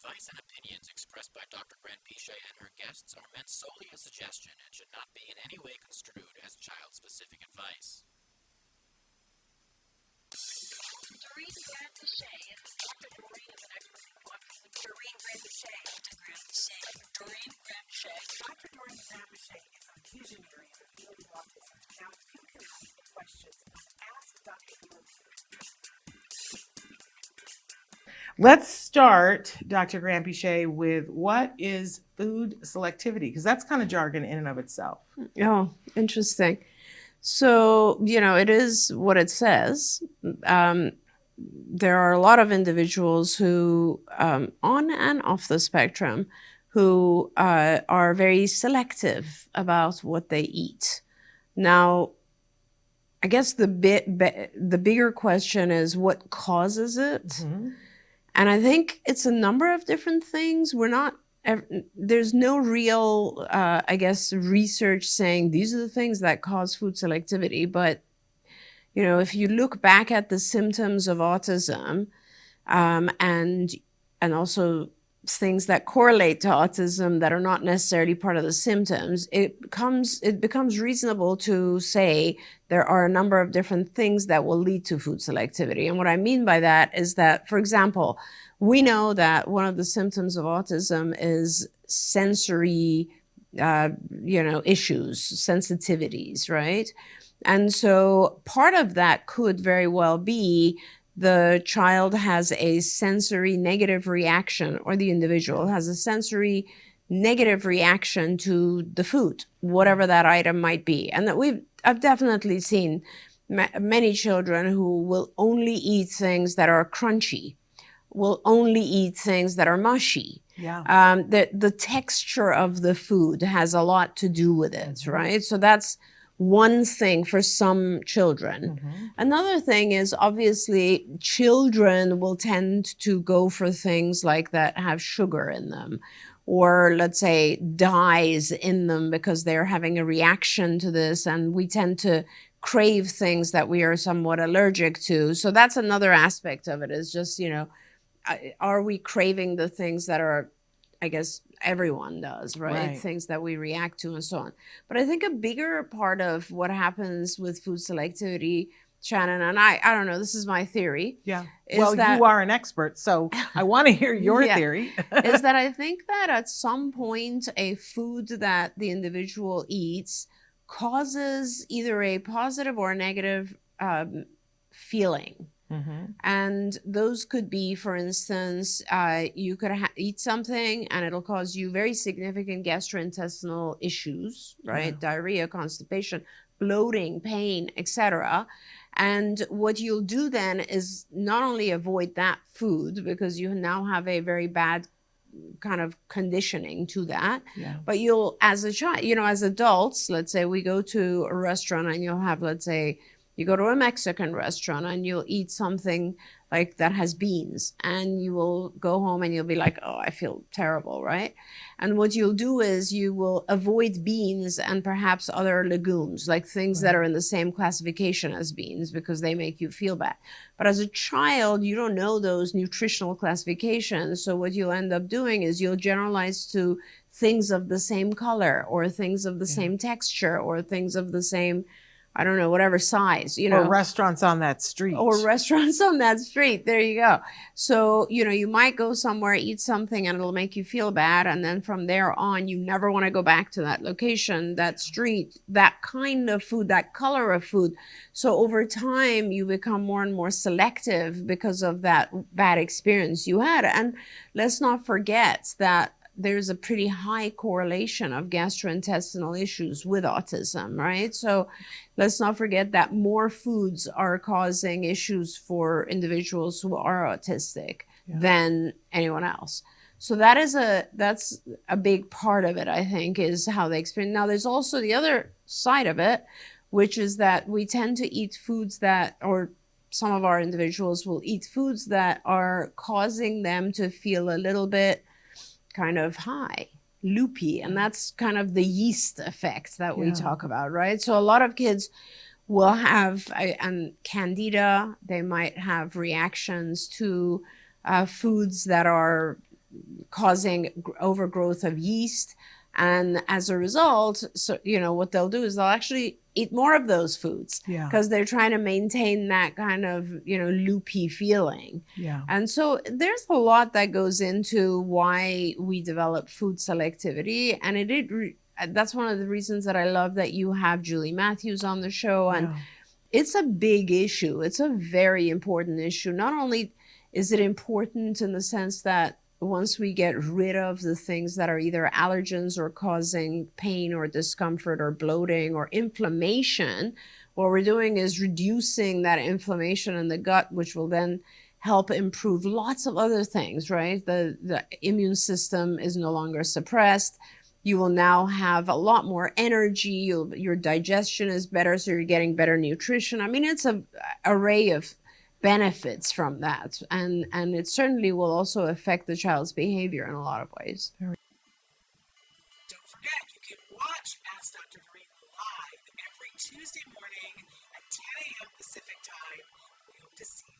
advice and opinions expressed by Dr. Granpeesheh and her guests are meant solely as suggestion and should not be in any way construed as child-specific advice. Doreen Granpeesheh is Dr. Doreen is an expert in watching. Doreen Granpeesheh. Dr. Granpeesheh. Doreen Granpeesheh. Dr. Doreen Granpeesheh is a visionary in the field of autism. Now, if you can ask questions, ask Dr. Doreen. Let's start, Dr. Granpeesheh, with what is food selectivity? Because that's kind of jargon in and of itself. Oh, interesting. So, it is what it says. There are a lot of individuals who, on and off the spectrum, who are very selective about what they eat. Now, I guess the bigger question is what causes it? Mm-hmm. And I think it's a number of different things. There's no real, research saying these are the things that cause food selectivity. But, if you look back at the symptoms of autism, and also things that correlate to autism that are not necessarily part of the symptoms, it becomes reasonable to say there are a number of different things that will lead to food selectivity. And what I mean by that is that, for example, we know that one of the symptoms of autism is sensory, issues, sensitivities, right? And so part of that could very well be the child has a sensory negative reaction, or the individual has a sensory negative reaction to the food, whatever that item might be. And that I've definitely seen many children who will only eat things that are crunchy, will only eat things that are mushy. Yeah. The texture of the food has a lot to do with it, right? So that's one thing for some children. Mm-hmm. Another thing is, obviously, children will tend to go for things like that have sugar in them, or let's say dyes in them, because they're having a reaction to this, and we tend to crave things that we are somewhat allergic to. So that's another aspect of it, is just, are we craving the things that are, I guess everyone does, right? Things that we react to and so on. But I think a bigger part of what happens with food selectivity, Shannon, and I don't know, this is my theory. Yeah. Well, you are an expert, so I want to hear your theory. Is that I think that at some point a food that the individual eats causes either a positive or a negative feeling. Mm-hmm. And those could be, for instance, you could eat something and it'll cause you very significant gastrointestinal issues, right? Yeah. Diarrhea, constipation, bloating, pain, etc. And what you'll do then is not only avoid that food, because you now have a very bad kind of conditioning to that, but you'll, as a child, as adults, let's say we go to a restaurant and you'll have, let's say, you go to a Mexican restaurant and you'll eat something like that has beans, and you will go home and you'll be like, oh, I feel terrible, right? And what you'll do is you will avoid beans and perhaps other legumes, like things that are in the same classification as beans, because they make you feel bad. But as a child, you don't know those nutritional classifications. So what you'll end up doing is you'll generalize to things of the same color, or things of the same texture, or things of the same, I don't know, whatever size, Or restaurants on that street. There you go. So, you might go somewhere, eat something, and it'll make you feel bad. And then from there on, you never want to go back to that location, that street, that kind of food, that color of food. So over time, you become more and more selective because of that bad experience you had. And let's not forget that there's a pretty high correlation of gastrointestinal issues with autism, right? So let's not forget that more foods are causing issues for individuals who are autistic than anyone else. So that's a big part of it, I think, is how they experience. Now, there's also the other side of it, which is that we tend to eat foods that, or some of our individuals will eat foods that are causing them to feel a little bit kind of high, loopy, and that's kind of the yeast effect that we talk about, right? So a lot of kids will have candida. They might have reactions to foods that are causing overgrowth of yeast. And as a result, so what they'll do is they'll actually eat more of those foods Yeah. because they're trying to maintain that kind of loopy feeling. Yeah. And so there's a lot that goes into why we develop food selectivity, and that's one of the reasons that I love that you have Julie Matthews on the show. And Yeah. it's a big issue. It's a very important issue. Not only is it important in the sense that once we get rid of the things that are either allergens or causing pain or discomfort or bloating or inflammation, what we're doing is reducing that inflammation in the gut, which will then help improve lots of other things, right? The immune system is no longer suppressed. You will now have a lot more energy. Your digestion is better, so you're getting better nutrition. I mean, it's an array of benefits from that, and it certainly will also affect the child's behavior in a lot of ways. Don't forget, you can watch Ask Dr. Doreen live every Tuesday morning at 10 a.m. Pacific time. We hope to see you.